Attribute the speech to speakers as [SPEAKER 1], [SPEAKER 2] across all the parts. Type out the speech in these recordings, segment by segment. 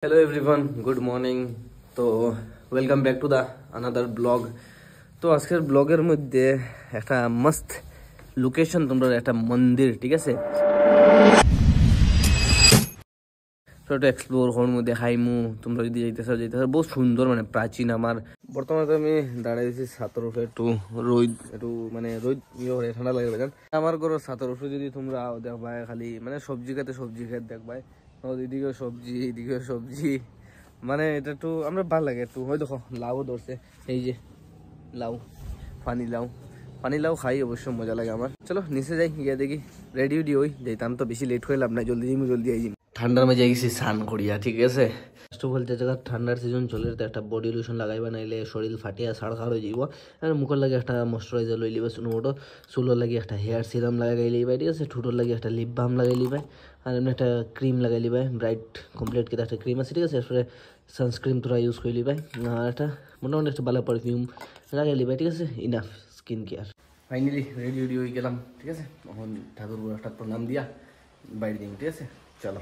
[SPEAKER 1] Hello everyone good morning. तो welcome back to the another blog. तो आजकेर ब्लॉगेर मध्य एक मस्त लोकेशन तुम्हारा एक मंदिर ठीक है तो एक्सप्लोर करमु देखाइमु तुम्हारा जो जाइते बहुत सुंदर माने प्राचीन आमार बर्तमान दाड़ाई छातर उठे एकटू रईद एकटू माने रईद इये ठंडा लागे जान आमार घर छातर उठे जो तुम्हारा देखबा खाली माने सब्जी खेत देखबा এদিকে সবজি এদিকে সবজি মানে এটা একটু আমরা ভালো লাগে একটু হয় দেখো লাউ ধরছে এই যে পানি লাউ খাই অবশ্য মজা লাগে আমার। চলো নিচে যাই গিয়ে দেখি রেডি হই যাইতাম তো বেশি লেট হয়ে লাভ নাই জলদি আই ঠান্ডার মধ্যে গেছি স্নান করিয়া ঠিক আছে। ফার্স্ট অফ অল যে জায়গা ঠান্ডার সিজন চলে তো একটা বডি লোশন লাগাইবা নাইলে শরীর ফাটিয়া ছাড়খাড় হয়ে যাইব আর মুখের লাগে একটা ময়শ্চারাইজার লই লিবা ছোটো চুলের লাগে একটা হেয়ার সিরাম লাগাই লিবা ঠিক আছে ঠোঁটের লাগে একটা লিপ বাম লাগাই লিবা আর এমনি একটা ক্রিম লাগাই লিবা ব্রাইট কমপ্লিট কিন্তু একটা ক্রিম আছে ঠিক আছে এরপরে সানস্ক্রিন তোরা ইউজ করে লিবা আর একটা মোটামুটি একটা ভালো পারফিউম লাগাই লিবা ঠিক আছে enough skin care. Finally ready হয়ে গেলাম ঠিক আছে এখন ঠাকুর একটা প্রণাম দিয়া বাইরে দিই ঠিক আছে চলো।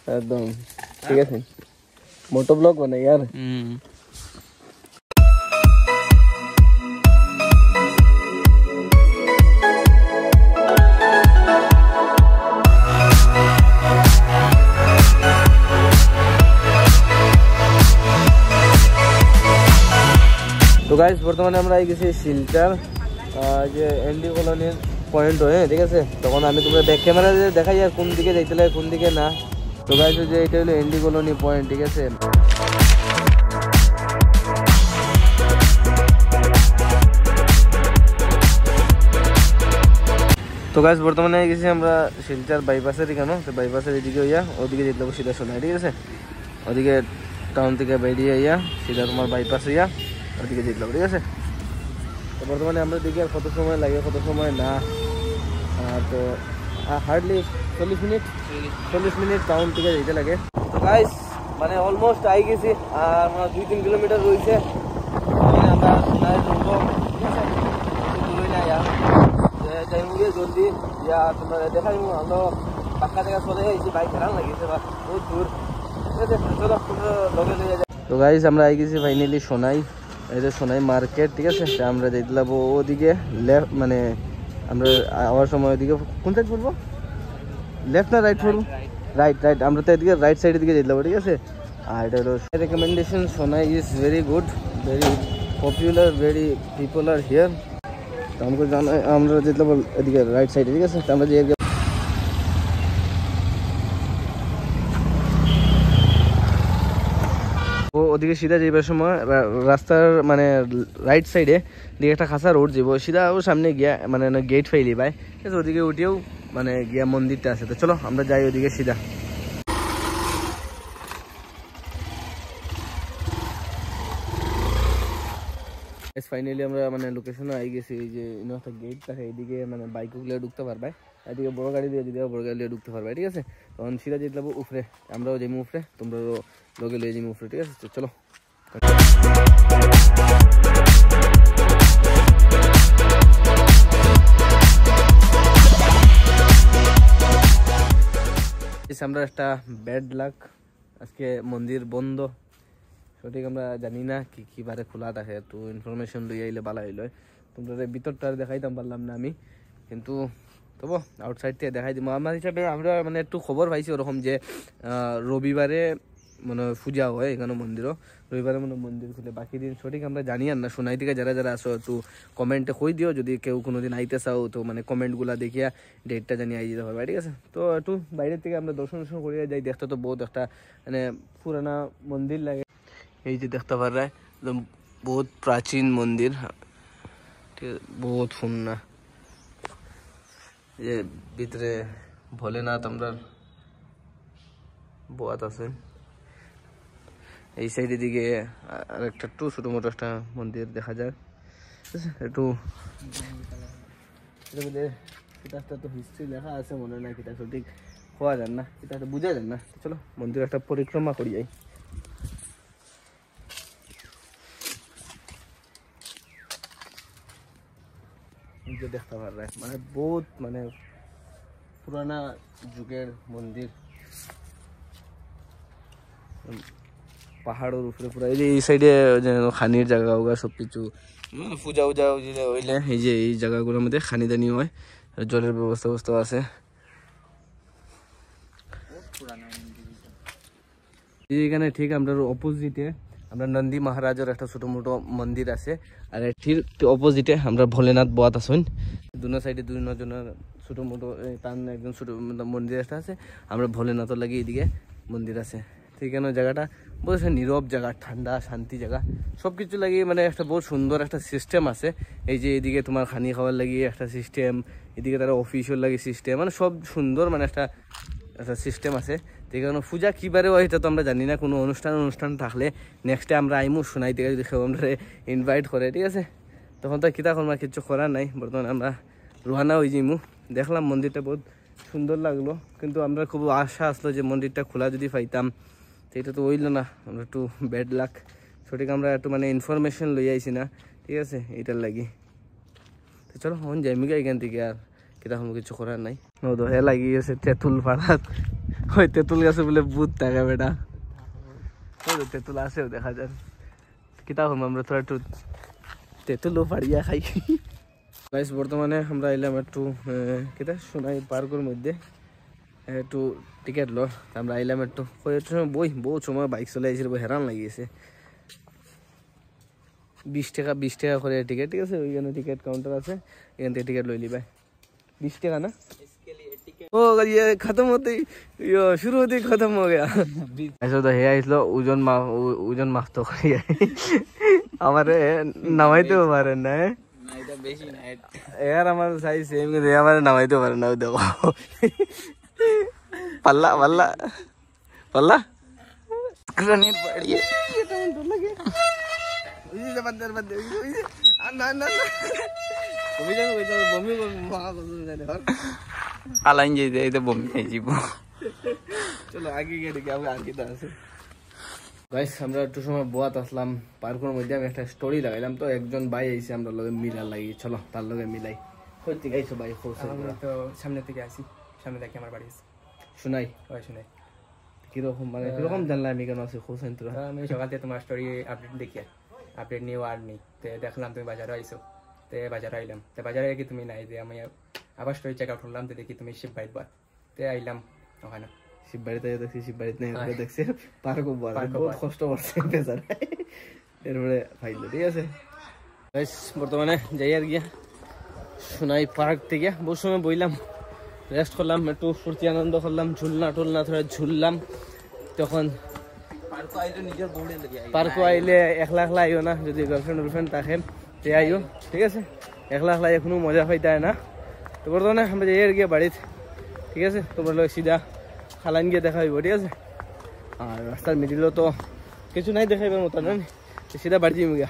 [SPEAKER 1] एकदम ठीक है मोटो ब्लॉग बना यार। तो गाइस बर्तमाने আমরা আই গেছি শিলচর যে এনডি কলোনির পয়েন্ট হয়ে ঠিক আছে তখন আমি তোমরা ব্যাক ক্যামেরা দেখাই আর কোন দিকে যাইতে লাগে কোন দিকে না। তো গাইস যে এটা হলো এনডি কলোনি পয়েন্ট ঠিক আছে। তো গাইস বর্তমানে গেছি আমরা শিলচর বাইপাসের এখানে তো বাইপাসের এদিকে হইয়া ওদিকে যেতে হবে সিধা সোনাই ঠিক আছে ওদিকে টাউন থেকে বেরিয়ে আইয়া সিধা তোমার বাইপাস হইয়া ওদিকে যেতে হবে ঠিক আছে। তো বর্তমানে আমরা দেখি আর কত সময় লাগে কত সময় না তো হার্ডলি 40 মিনিট টাউন থেকে যেতে লাগে। তো গাইস মানে অলমোস্ট আই গেছি আর 2-3 কিলোমিটার রয়েছে আমরা সোনায় ঢুকবো ঠিক আছে দূরে না যাইমুগে জলদি ইয়া তোমরা দেখাই আমরা পাক্কা জায়গা চলে যাইছি বাইক হেরান লাগিয়েছে বা বহুত দূর ঠিক আছে চলো তোমরা লগে নিয়ে যাই। তো গাইস আমরা আই গেছি ফাইনালি সোনাই এই যে সোনাই মার্কেট ঠিক আছে আমরা যাইতে ওদিকে লেফট মানে আমরা আওয়ার সময় ওদিকে কোন সাইড পড়বো লেফট না রাইট পড়বো রাইট আমরা তো এদিকে রাইট সাইডের দিকে যেতে হবে ঠিক আছে। আর এটা হলো recommendation Sonai is very good very popular very people R here তো আমাকে জানা আমরা যেতে এদিকে রাইট সাইডে ঠিক আছে আমরা যে ওদিকে সিধা যাইবার সময় রাস্তার মানে রাইট সাইডে দিকে একটা খাসা রোড যাব সিধা ও সামনে গিয়া মানে গেট ফাইলি ভাই ঠিক আছে ওদিকে উঠেও মানে গিয়া মন্দিরটা আছে। তো চলো আমরা যাই ওদিকে সিধা। ফাইনালি আমরা মানে লোকেশনে আই গেছি এই যে একটা গেট থাকে এইদিকে মানে বাইক গুলো ঢুকতে পারবে এদিকে বড় গাড়ি দিয়ে যদি বড় গাড়ি দিয়ে ঢুকতে পারবে ঠিক আছে। তখন সিধা যেতে লাগবো উপরে আমরাও যাইমু উপরে তোমরাও লগে লিয়ে যাইমু উপরে ঠিক আছে। তো চলো আমরা একটা ব্যাড লাক আজকে মন্দির বন্ধ সঠিক আমরা জানি না কি বারে খোলা থাকে একটু ইনফরমেশন লই আইলে ভালো হইল তোমরা ভিতরটা দেখাইতাম পারলাম না আমি কিন্তু তবু আউটসাইড থেকে দেখাই দিব আমার হিসাবে আমরা মানে একটু খবর পাইছি ওরকম যে রবিবারে মানে পূজা হয় এখানে মন্দিরও রবিবারে মানে মন্দির খুলে বাকি দিন সঠিক আমরা জানি আর না সোনাই থেকে যারা আসো একটু কমেন্টে কই দিও যদি কেউ কোনোদিন আইতে চাও তো মানে কমেন্টগুলা দেখিয়া ডেটটা জানিয়ে আই যেতে পারবে ঠিক আছে। তো একটু বাইরের থেকে আমরা দর্শন করিয়া যাই দেখতে তো বহুত একটা মানে পুরানা মন্দির লাগে এই যে দেখতে পারা একদম बहुत प्राचीन मंदिर बहुत सुंदर ये भीतरे ভোলেনাথ আমরা বোয়াত আছে এই সাইডের দিকে আর একটা একটু ছোটো মোটো একটা মন্দির দেখা যায় একটু এটা তো হিস্ট্রি লেখা আছে মনে হয় না কিটা সঠিক হওয়া যান না এটা বোঝা যান না চলো মন্দির একটা পরিক্রমা করি যাই দেখতে পার মানে বহুত মানে পুরানা যুগের মন্দির পাহাড়ের উপরে পুরো এই সাইডে খানির জায়গা হোগা সব কিছু পূজা উজা হইলে এই যে এই জায়গাগুলোর মধ্যে খানি দানি হয় জলের ব্যবস্থা আছে এখানে ঠিক আমরা অপোজিটে আমরা নন্দী মহারাজের একটা ছোট মোটো মন্দির আছে আর ঠিক অপোজিটে আমরা ভোলেনাথ বোয়াত আসুন দুনো সাইডে দুজনের ছোট মোটো টান একদম ছোট মন্দির একটা আছে আমরা ভোলেনাথের লাগে এদিকে মন্দির আছে ঠিক আছে জায়গাটা বহুত নীরব জায়গা ঠান্ডা শান্তি জায়গা সব কিছু লাগিয়ে মানে একটা বহুত সুন্দর একটা সিস্টেম আছে এই যে এদিকে তোমার খানি খাওয়ার লাগিয়ে একটা সিস্টেম এদিকে তারা অফিসের লাগে সিস্টেম মানে সব সুন্দর মানে একটা সিস্টেম আছে সেই কারণে পূজা কীবারে হয় এটা তো আমরা জানি না কোনো অনুষ্ঠান থাকলে নেক্সটে আমরা আইমু শোনাই থেকে যদি আমরা ইনভাইট করে ঠিক আছে তখন তো কিতা করবো কিছু করার নাই বর্তমানে আমরা রোহানা হয়ে যাইমু দেখলাম মন্দিরটা বহুত সুন্দর লাগলো কিন্তু আমরা খুব আশা আসলো যে মন্দিরটা খোলা যদি পাইতাম তো এটা তো হইল না আমরা একটু ব্যাড লাক সঠিক আমরা একটু মানে ইনফরমেশন লই আইছি না ঠিক আছে এইটার লাগি তো চলো হন যাইমিগা এখান থেকে আর কিতা কোনো কিছু করার নাই তো হে লাগি গেছে তেঁতুল পাড়াত ওই তেঁতুল গাছে বলে বুধ থাকে বেটা ওই তো তেঁতুল আসেও দেখা যায় কিতা হম আমরা তো একটু তেঁতুলও পাড়িয়া খাই গাইস বর্তমানে আমরা এলাম একটু কিতা সোনাই পার্কের মধ্যে একটু টিকিট লো আমরা আইলাম একটু বই বহুত সময় বাইক চলে আইছিল হেরান লাগিয়েছে 20 টাকা করে টিকিট ঠিক আছে ওইখানে টিকিট কাউন্টার আছে এখান থেকে টিকিট লই লিবাই 20 টাকা না ओ अगर ये खत्म होते यो शुरू होते ही खत्म हो गया ऐसा तो है इसलो ওজন মাপতো করি আমারে নামাইতে পারে না এটা বেশি না यार আমার সাইজ সেম কিন্তু আমারে নামাইতে পারে না দেখো পাল্লা গ্রেনেড পড়িয়ে এটা মন তো লাগে ওই যে বন্দর না তুমি জানো কইতো বমি মহা কত জানে আলাইন যাইতে এই তো বমি খাই যাব চলো আগে গিয়ে দেখি আমরা আর কি আছে গাইস আমরা একটু সময় বোয়াত আসলাম পার্কের মধ্যে আমি একটা স্টোরি লাগাইলাম তো একজন ভাই আইছে আমরা লগে মিলা লাগি চলো তার লগে মিলাই কইতে গাইছো ভাই খোসা আমরা তো সামনে থেকে আসি সামনে থেকে আমার বাড়ি আছে শুনাই কিরকম মানে কিরকম জানলা আমি কেন আছি খোসা তো আমি সকাল থেকে তোমার স্টোরি আপডেট দেখি আপডেট নিউ আর নি তে দেখলাম তুমি বাজারে আইছো তে বাজারে আইলাম তে বাজারে কি তুমি নাই যে আমি আবার স্টোরি চেক আউট করলাম তো দেখি তুমি শিব বাইট বাদ তে আইলাম ওখানে শিব বাড়িতে দেখছি শিব বাড়িতে নেই দেখছি পার্কও বহুত কষ্ট করছে বেচারা এরপরে ফাইল ঠিক আছে গাইস বর্তমানে যাই আর গিয়া সোনাই পার্ক থেকে বহু সময় বইলাম রেস্ট করলাম একটু ফুর্তি আনন্দ করলাম ঝুলনা থোড়া ঝুললাম তখন পার্কও আইলে একলা আইও না যদি গার্লফ্রেন্ড থাকে তে আইও ঠিক আছে একলা এখনো মজা পাইতে না তো বর্তমানে আমরা যাই আর গিয়ে বাড়িতে ঠিক আছে তোমরা লোক সিধা খালাইন গিয়ে দেখা হইব ঠিক আছে আর রাস্তার মিডিলও তো কিছু নাই দেখাইবার মতো না সিধা বাড়ি যাইব গিয়া